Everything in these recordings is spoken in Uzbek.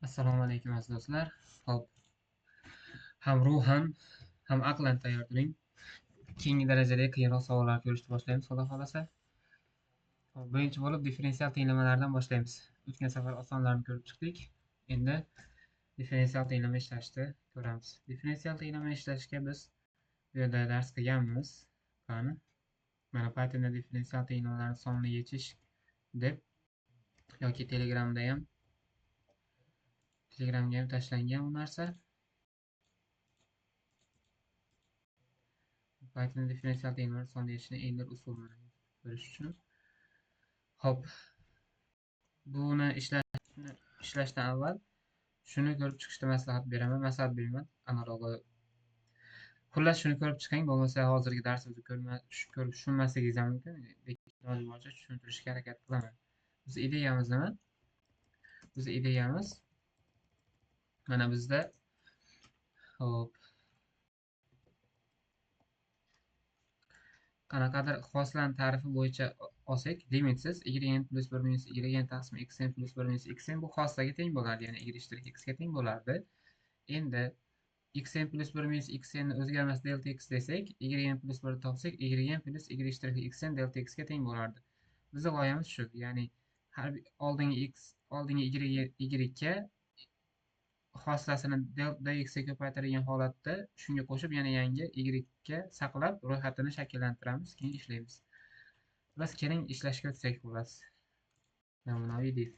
Assalomu alaykum aziz do'stlar. Hop, ham ruhan, ham aqlan tayyor turing. Keyingi darajadagi qiyinroq savollarni ko'rishni boshlaymiz, xudo xolasa. Hop, birinchi bo'lib differensial tenglamalardan boshlaymiz. O'tgan safar osonlarni ko'rib chiqdik. Endi differensial tenglama ishlashni ko'ramiz. Differensial tenglama ishlashga biz bu yerda dars qilganmiz. Qani? Mana Pythonda differensial tenglamalarni sonli yechish deb yoki Telegramga ham tashlangan bu narsa. Pythonda differensial tenglamalar sonli yechishni eng bir usulini ko'rish uchun. Hop, buni ishlashdan avval shuni ko'rib chiqishda maslahat beraman, analog'i. Xullas shuni ko'rib chiqing, bo'lmasa hozirgi darsimizni ko'rib tushunmasligingiz ham mumkin, lekin iloji boricha tushuntirishga harakat qilaman. Biz ideyamiz nima? Biz ideyamiz mana bizda hop qanaqadir xoslan tarifi bo'yicha olsak, limitsiz yn plus 1 minus yn taqsim xn plus 1 minus xn bu xoslarga teng bo'lardi, ya'ni y ishtirak x ga teng bo'lardi. Endi xn plus 1 minus xn o'zgarmas delta x desak, yn plus 1 topsak, yn plus y ishtirak xn delta x ga teng bo'lardi. Bizning g'oyamiz shu, ya'ni har oldingi y ga xoslasini delta x ga ko'paytirilgan holatda shunga qo'shib yana yangi y ga saqlab ro'yxatini shakllantiramiz, keyin ishlaymiz. Biz keling ishlashga o'tsak, xullas. Namunaviy diff.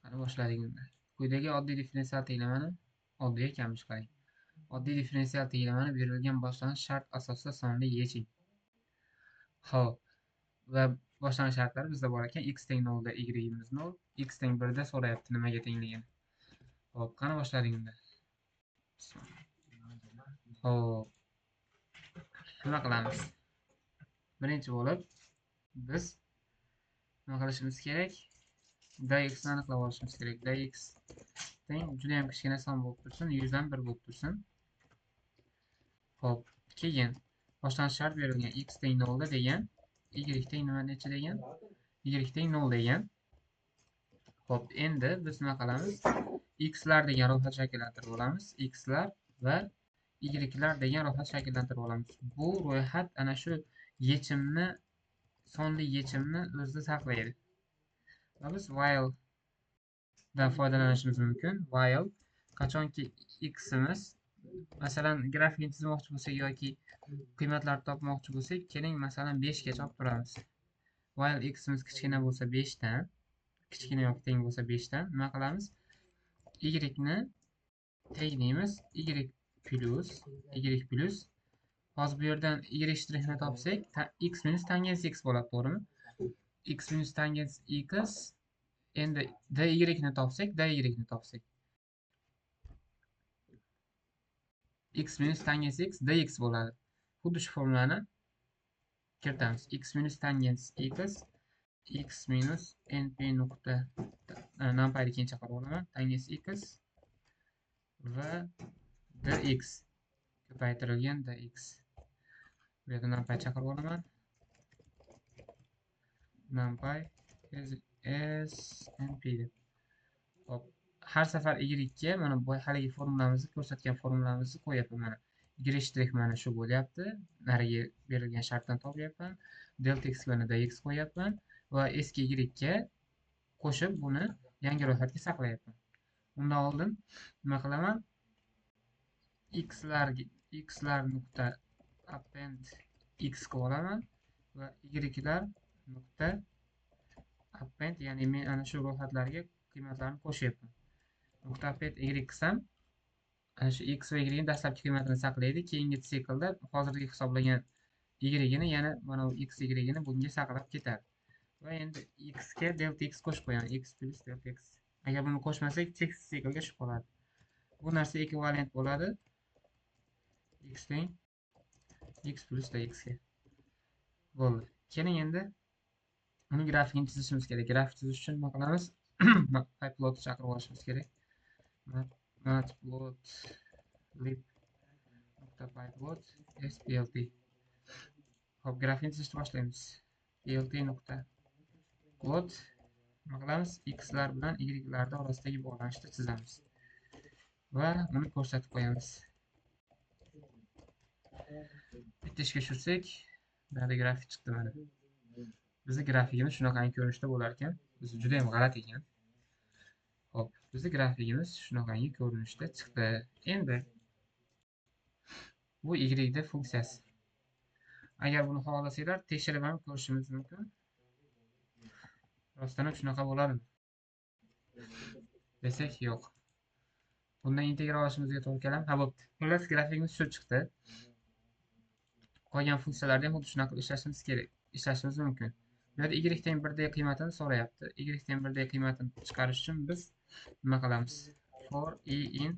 Qani boshladik unda. Quyidagi oddiy differensial tenglamani oddiy ekanmish, qarang. Oddiy differensial tenglamani berilgan boshlang'ich shart asosida sonli yeching. Xo'p. Va boshlang'ich shartlar bizda bor ekan, x teng 0 da y-imiz 0, x teng 1 da so'rayapti nimaga tengligini. Xo'p, qani boshladik unda. Xo'p. Nima qilamiz? Birinchi bo'lib biz nima qilishimiz kerak? Dx ni aniqlab olishimiz kerak. Dx teng juda ham kichkina son bo'lib tursin, 100 dan 1 bo'lib tursin. Xo'p, keyin boshlang'ich shart berilgan x teng 0 da degan, y teng nima necha degan? Y teng 0 degan. Xo'p, endi biz nima qilamiz? X'lar degan ro'yxat shakllantirib olamiz. X'lar va y'lar degan ro'yxat shakllantirib olamiz. Bu ro'yxat ana shu yechimni, sonli yechimni o'zida saqlaydi. Va biz while dan foydalanishimiz mumkin. While qachonki x'imiz, masalan, grafikni chizmoqchi bo'lsak yoki qiymatlarni topmoqchi bo'lsak, keling masalan 5 gacha olib turamiz. While x'imiz kichkina bo'lsa 5 dan, kichkina yoki teng bo'lsa 5 dan nima qilamiz? Y ni teng deymiz, y plus. Hozir bu yerdan y shtrixni topsak, x minus tangens x bo'ladi, to'g'rimi? X minus tangens x. Endi dy ni topsak, x minus tangens x dx bo'ladi. Xuddi shu formulani kiritamiz. X minus tangens x minus np nuqta numpyni keyin chaqirib olaman, tangens x va dx ko'paytirilgan dx. Bu yerda numpy chaqirib olaman. Numpy is np deb. Hop, har safar y ga mana bu haligi formulamizni, ko'rsatgan formulamizni qo'yapman. Mana y shtrix mana shu bo'lyapti. Nariga berilgan shartdan topyapman. Delta x va dx qo'yapman va eski y ga qo'shib buni yangi ro'yxatga saqlayapman. Undan oldin nima qilaman? xlar nuqta append x qilib olaman va y'lar nuqta append, ya'ni men ana shu ro'yxatlarga qiymatlarni qo'shyapman. Nuqta append y qilsam, ana shu x va y ni dastlabki qiymatini saqlaydi. Keyingi siklda hozirgi hisoblagan y ni yana mana bu x y ni bunga saqlab ketadi. Va endi x ga delta x qo'shib qo'yaman, x plus delta x. Agar buni qo'shmasak, tekis siklga tushib qoladi. Bu narsa ekvivalent bo'ladi x teng x plus dx ga. Bo'ldi. Keling endi uni grafikini chizishimiz kerak. Grafik chizish uchun nima qilamiz? Matplot chaqirib olishimiz kerak. Matplotlib.pyplot splt. Hop, grafikni chizishni boshlaymiz. plt.plot nima qilamiz? X'lar bilan y'lar orasidagi bog'lanishni chizamiz. Va uni ko'rsatib qo'yamiz. Bitta ishga tushirsak, mana grafik chiqdi mana. Bizning grafikimiz shunaqangi ko'rinishda bo'lar ekan. Biz juda ham g'alati ekan. Xo'p, bizning grafikimiz shunaqangi ko'rinishda chiqdi. Endi bu y da funksiyasi. Agar buni xohlasanglar tekshirib ham ko'rishimiz mumkin. Rostdan ham shunaqa bo'ladimi? Desak yo'q. Bundan integral olishimizga to'g'ri keladi. Ha, bo'pti. Xullas grafikimiz shu chiqdi. Qolgan funksiyalarda ham xuddi shunaqa ishlashimiz mumkin. Bu yerda y teng 1 qiymatini so'rayapti. Y teng 1 qiymatini chiqarish uchun biz nima qilamiz? For i in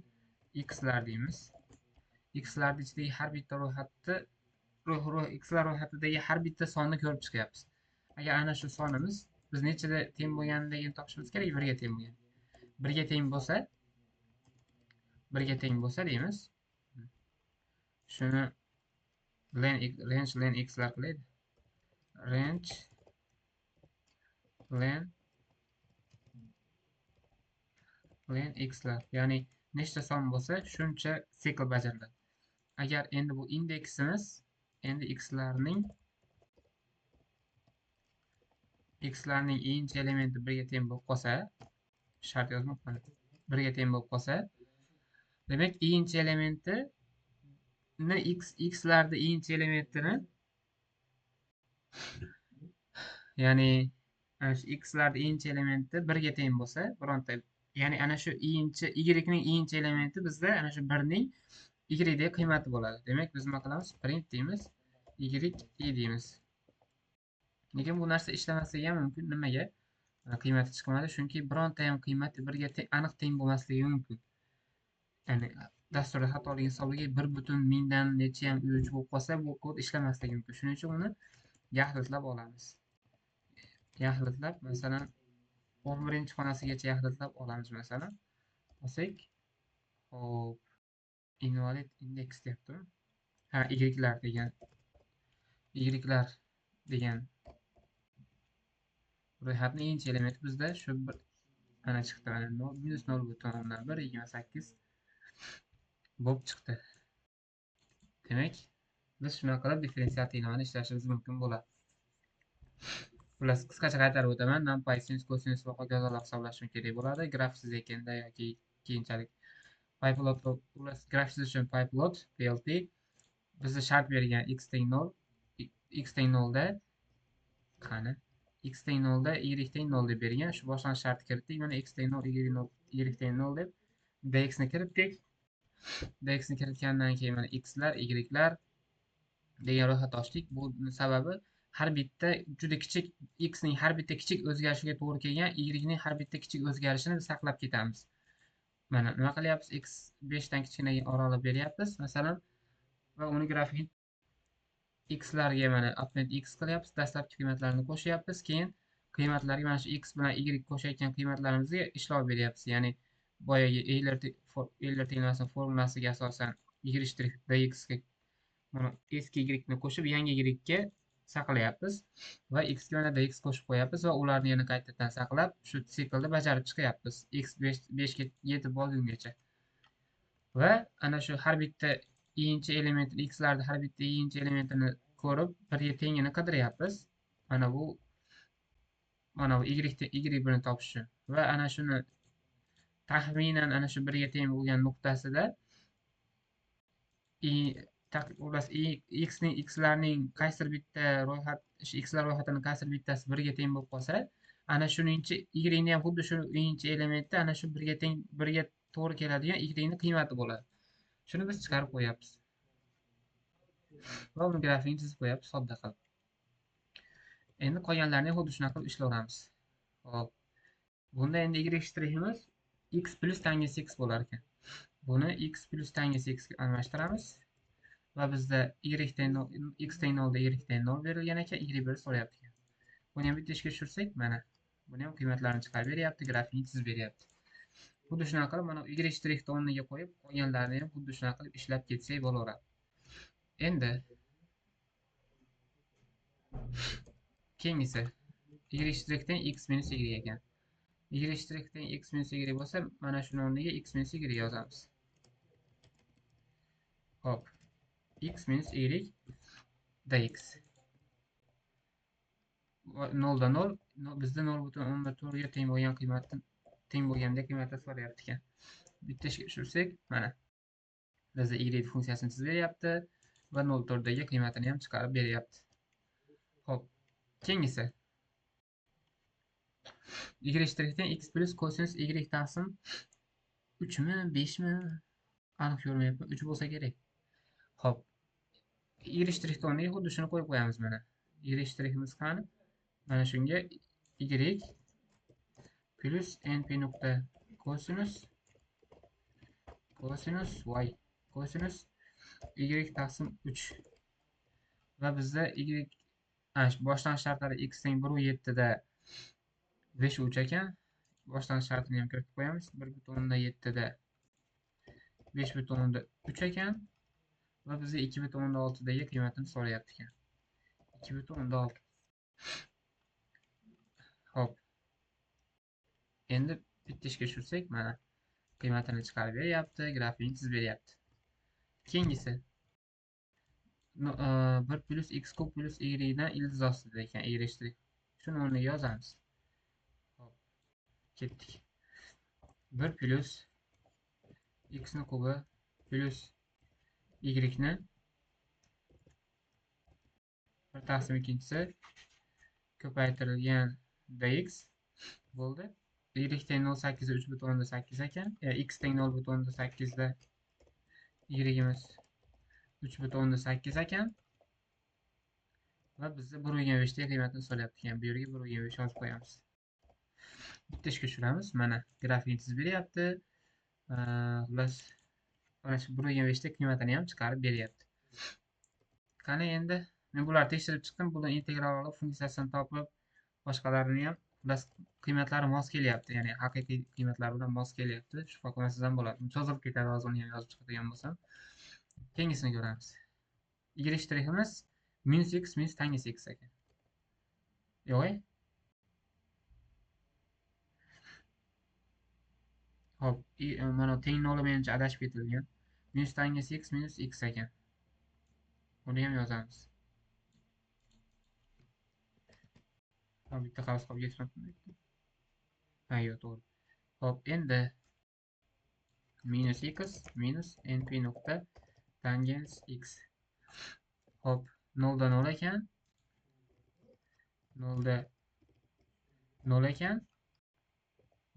x'lar deymiz. X'larning ichidagi har bitta x'lar ro'yxatidagi har bitta sonni ko'rib chiqyapmiz. Agar ana shu sonimiz biz nechada teng bo'lganligini topishimiz kerak, 1 ga teng bo'lgan. 1 ga teng bo'lsa, 1 ga teng bo'lsa deymiz. Shuni range len x'lar qilaydi. Range len x'lar, ya'ni nechta son bo'lsa shuncha sikl bajariladi. Agar endi bu indeksimiz endi x'larning inch elementi 1 ga teng bo'lib qolsa, shart yozmoqman. 1 ga teng bo'lib qolsa, demak inch elementi x'larda inch elementini, ya'ni ana shu x'larda inch elementi 1 ga teng bo'lsa, bironta, ya'ni ana shu y'ning inch elementi bizda ana shu 1 ning y'dagi qiymati bo'ladi. Demak biz nima qilamiz? Print deymiz, y deymiz. Lekin bu narsa ishlamasligi ham mumkin. Nimaga? Qiymati chiqmadi, chunki bironta ham qiymati 1 ga aniq teng bo'lmasligi mumkin. Ya'ni dasturda xatolik hisobiga 1/1000 dan necha ham 3 bo'lib qolsa, bu kod ishlamasligi mumkin. Shuning uchun uni yaxlitlab olamiz. Yaxlitlab, masalan, 11-xonasigacha yaxlitlab olamiz masalan. Olsak, hop, invalid index deyapti. Ha, y'lar degan ro'yxatning inch elementi bizda shu bir ana chiqdi. Mana -0.128 bo'lib chiqdi. Demak, biz shunaqa qilib differensial tenglovni ishlashimiz mumkin bo'ladi. Xullas, qisqacha qaytarib o'taman. NumPy, sinus, kosinus va hokazolar hisoblash uchun kerak bo'ladi. Grafsiz ekanda yoki keyinchalik pyplot, xullas grafsiz uchun pyplot plt bizga shart bergan x teng 0 da qani x teng 0 da y teng 0 deb bergan. Shu boshlang'ich shartni kiritdik. Mana x teng 0 y teng 0 deb dx ni kiritdik. Dx ni kiritgandan keyin mana x'lar, y'lar degan ro'yxat ochdik. Bu sababi har bitta juda kichik x ning har bitta kichik o'zgarishiga to'g'ri kelgan y ning har bitta kichik o'zgarishini saqlab ketamiz. Mana nima qilyapmiz? X 5 dan kichkinaga oraliq beryapmiz, masalan, va uni grafikini x'larga mana append x qilyapmiz, dastlabki qiymatlarini qo'shyapmiz, keyin qiymatlarga mana shu x bilan y qo'shayotgan qiymatlarimizga ishlov beryapmiz. Ya'ni boyagi Euler tenglovasi formulasiga asosan y' dx ga mana eski y ni qo'shib yangi y ga saqlayapmiz va x ga yana dx qo'shib qo'yapmiz va ularni yana qaytadan saqlab shu siklni bajarib chiqyapmiz x 5 ga yetib bo'lgungacha. Va ana shu har bitta y'inchi elementini, x'larda har bitta y'inchi elementini ko'rib 1 ga tengini qidiryapmiz. Mana bu y birini topish uchun va ana shuni taxminan ana shu 1 ga teng bo'lgan nuqtasida x'larning qaysi bitta ro'yxat, x'lar ro'yxatining qaysi bittasi 1 ga teng bo'lib qolsa, ana shuningcha y ni ham xuddi shu y'inchi elementda ana shu 1 ga to'g'ri keladigan y ni qiymati bo'ladi. Shuni biz chiqarib qo'yapmiz. Va uni grafikini chizib qo'yapmiz sodda qilib. Endi qolganlarini xuddi shunaqa qilib ishlayveramiz. Xo'p. Bunda endi y shtriximiz x plus tangisi x bo'lar ekan. Buni x plus tangisi x ga almashtiramiz. Va bizda x teng 0 da y teng 0 berilgan ekan, y bir so'rayapti ekan. Buni ham bitta ishga tushirsak, mana buni ham qiymatlarini chiqarib beryapti, grafikni chizib beryapti. Xuddi shunaqa qilib mana y shtrixni o'rniga qo'yib, qolganlarini ham xuddi shunaqa qilib ishlab ketsak bo'laveradi. Endi keyingisi y shtrixdan x minus y ekan. y' teng x minus y bo'lsa, mana shuni o'rniga x minus y yozamiz. Hop. X minus y dx. 0 dan 0, bizda 0.14 ga teng bo'lgan qiymatdan teng bo'lgandek qiymatda so'rayapti ekan. Bitta ishga tushirsak, mana bizda y funksiyasini chizib beryapti va 0.4 dagi qiymatini ham chiqarib beryapti. Hop. Keyingisi y' teng x plus kosinus y taqsim 3 mi, 5 mi? Aniq ko'rmayapman. 3 bo'lsa kerak. Hop. Y' o'rniga xuddi shuni qo'yib qo'yamiz mana. Y' qani? Mana shunga y plus np nuqta kosinus y kosinus y taqsim 3 va bizda y boshlang'ich shartlari x teng 1.7 da 5.3 ekan. Boshlang'ich shartini ham kiritib qo'yamiz. 1.7 da 5.3 ekan va bizga 2.6 dagi qiymatini so'rayapti ekan. 2.6. Hop. Endi bitta ishga tushirsak, mana qiymatini chiqarib beryapti, grafikni chizib beryapti. Keyingisi 1 plus x kub plus y dan ildiz ostida ekan, y'. Shuni o'rniga yozamiz. Hop. Ketdik. 1 plus x ni kubi plus y ni 1 taqsim ikkinchisi ko'paytirilgan dx bo'ldi. Y teng 0.8 da 3.8 ekan. X teng 0.8 da y'imiz 3.8 ekan. Va bizda 1.5 ta qiymatini so'rayapti ekan. Bu yerga 1.5 yozib qo'yamiz. Bitta ishga tushiramiz. Mana grafikni chizib beryapti. Xullas mana shu 1.5 ta qiymatini ham chiqarib beryapti. Qani endi men bularni tekshirib chiqdim. Bular integrallar funksiyasini topib, boshqalarini ham xullas qiymatlari mos kelyapti. Ya'ni haqiqiy qiymatlar bilan mos kelyapti. Shubha qilmasangiz ham bo'ladi. Cho'zilib ketadi, hozir uni ham yozib chiqadigan bo'lsam. Keyingisini ko'ramiz. Y'-imiz minus x minus tangisi x ekan. Yo'q. Hop, mana teng 0 menimcha adashib ketilgan. Minus tangisi x minus x ekan. Buni ham yozamiz. Hop, bitta qavs qolib ketmabmi? Ha, yo'q, to'g'ri. Hop, endi minus x minus np nuqta tangens x. Hop, 0 dan 0 ekan. 0 da 0 ekan.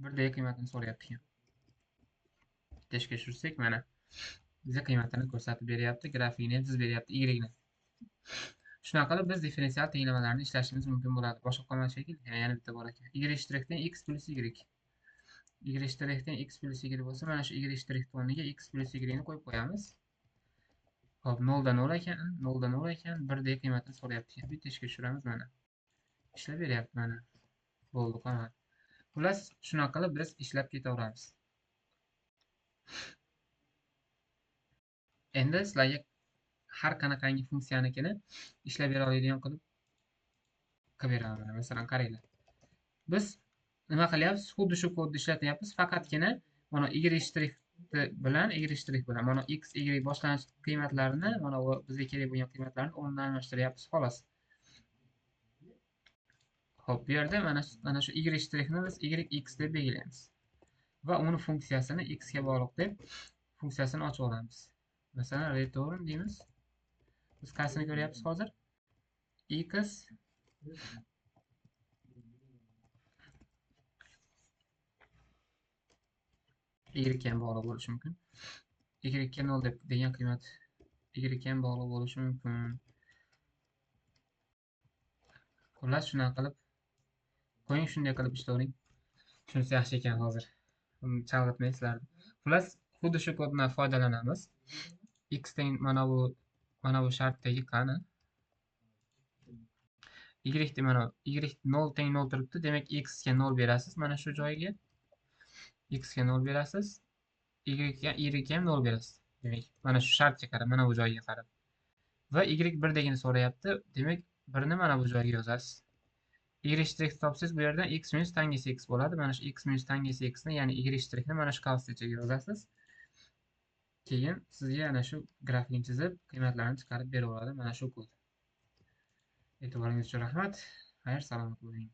1 da qiymatini so'rayapti ekan. Bitta ishga tushirsak, mana bizga qiymatini ko'rsatib beryapti, grafikini ham chizib beryapti y ni. Shunaqa qilib biz differensial tenglamalarni ishlashimiz mumkin bo'ladi. Boshqa qolmadi shekilli. Yana bitta bor ekan. Y' teng x plus y. Y' teng x plus y bo'lsa, mana shu y' o'rniga x plus y ni qo'yib qo'yamiz. Hop, 0 dan 0 ekan, 0 dan 0 ekan, 1 da qiymatini so'rayapti ekan. Bitta ishga tushiramiz mana. Ishlab beryapti mana. Bo'ldi, qolmadi. Xullas, shunaqa qilib biz ishlab ketaveramiz. Endi sizlarga har qanaqangi funksiyanikini ishlab bera oladigan qilib beraman. Masalan, qaranglar. Biz nima qilyapmiz? Xuddi shu kodni ishlatyapmiz, faqatgina mana y' bilan mana x, y boshlang'ich qiymatlarini, mana bu bizga kerak bo'lgan qiymatlarni o'rnidan almashtiryapmiz, xolos. Hop, bu yerda mana shu y' ni biz yx deb belgilaymiz. Va uni funksiyasini x ga bog'liq deb funksiyasini ochib olamiz. Masalan, return deymiz. Biz qaysini ko'ryapmiz hozir? X y ham bog'liq bo'lishi mumkin. Y ga 0 degan qiymat y ham bog'liq bo'lishi mumkin. Xullas, shunaqa qilib qo'ying, shunday qilib ishlavering. Shunisi yaxshi ekan hozir. Chalg'itmaysizlar. Xullas, xuddi shu koddan foydalanamiz. X teng mana bu shartdagi qani? Y mana y 0 teng 0 turibdi. Demak, x ga 0 berasiz. Mana shu joyiga x ga 0 berasiz. Y ga ham 0 berasiz. Demak, mana shu shartga qarab, mana bu joyiga qarab. Va y 1 dagini so'rayapti. Demak, 1 ni mana bu joyiga yozasiz. y' topsangiz bu yerdan x minus tangisi x bo'ladi. Mana shu x minus tangisi xni, ya'ni y' ni mana shu qavsgachaga yozasiz. Keyin sizga ana shu grafikni chizib, qiymatlarni chiqarib berib oladi. Mana shu kod. E'tiboringiz uchun rahmat. Xayr, salomat bo'ling.